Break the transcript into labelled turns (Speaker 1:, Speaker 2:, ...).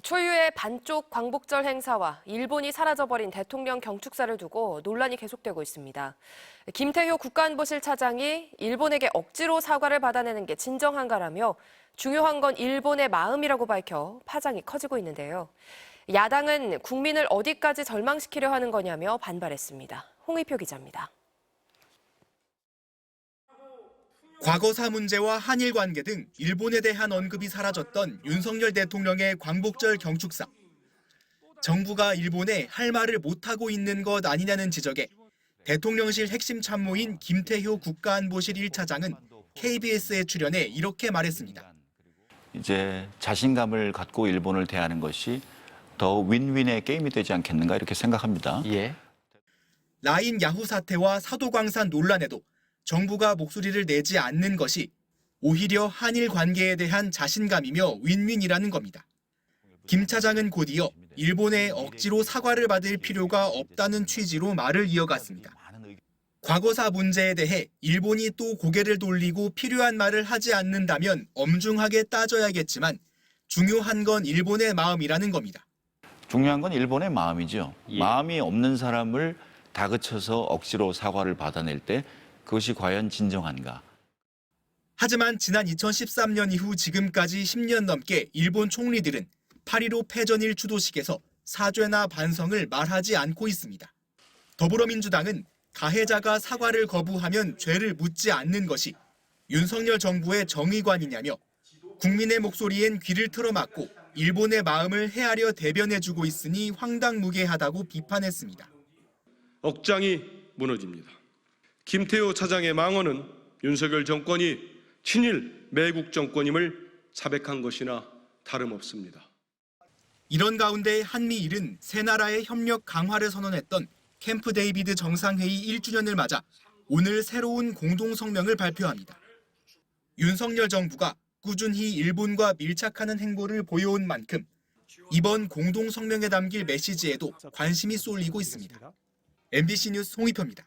Speaker 1: 초유의 반쪽 광복절 행사와 일본이 사라져버린 대통령 경축사를 두고 논란이 계속되고 있습니다. 김태효 국가안보실 차장이 일본에게 억지로 사과를 받아내는 게 진정한가라며 중요한 건 일본의 마음이라고 밝혀 파장이 커지고 있는데요. 야당은 국민을 어디까지 절망시키려 하는 거냐며 반발했습니다. 홍의표 기자입니다.
Speaker 2: 과거사 문제와 한일 관계 등 일본에 대한 언급이 사라졌던 윤석열 대통령의 광복절 경축사. 정부가 일본에 할 말을 못하고 있는 것 아니냐는 지적에 대통령실 핵심 참모인 김태효 국가안보실 1차장은 KBS에 출연해 이렇게 말했습니다.
Speaker 3: 이제 자신감을 갖고 일본을 대하는 것이 더 윈윈의 게임이 되지 않겠는가 이렇게 생각합니다.
Speaker 4: 예.
Speaker 2: 라인 야후 사태와 사도광산 논란에도 정부가 목소리를 내지 않는 것이 오히려 한일 관계에 대한 자신감이며 윈윈이라는 겁니다. 김 차장은 곧이어 일본에 억지로 사과를 받을 필요가 없다는 취지로 말을 이어갔습니다. 과거사 문제에 대해 일본이 또 고개를 돌리고 필요한 말을 하지 않는다면 엄중하게 따져야겠지만 중요한 건 일본의 마음이라는 겁니다.
Speaker 3: 중요한 건 일본의 마음이죠.
Speaker 4: 예.
Speaker 3: 마음이 없는 사람을 다그쳐서 억지로 사과를 받아낼 때 그것이 과연 진정한가?
Speaker 2: 하지만 지난 2013년 이후 지금까지 10년 넘게 일본 총리들은 8.15 패전일 추도식에서 사죄나 반성을 말하지 않고 있습니다. 더불어민주당은 가해자가 사과를 거부하면 죄를 묻지 않는 것이 윤석열 정부의 정의관이냐며 국민의 목소리엔 귀를 틀어막고 일본의 마음을 헤아려 대변해주고 있으니 황당무계하다고 비판했습니다.
Speaker 5: 억장이 무너집니다. 김태효 차장의 망언은 윤석열 정권이 친일 매국 정권임을 자백한 것이나 다름없습니다.
Speaker 2: 이런 가운데 한미일은 세 나라의 협력 강화를 선언했던 캠프 데이비드 정상회의 1주년을 맞아 오늘 새로운 공동성명을 발표합니다. 윤석열 정부가 꾸준히 일본과 밀착하는 행보를 보여온 만큼 이번 공동성명에 담길 메시지에도 관심이 쏠리고 있습니다. MBC 뉴스 홍의표입니다.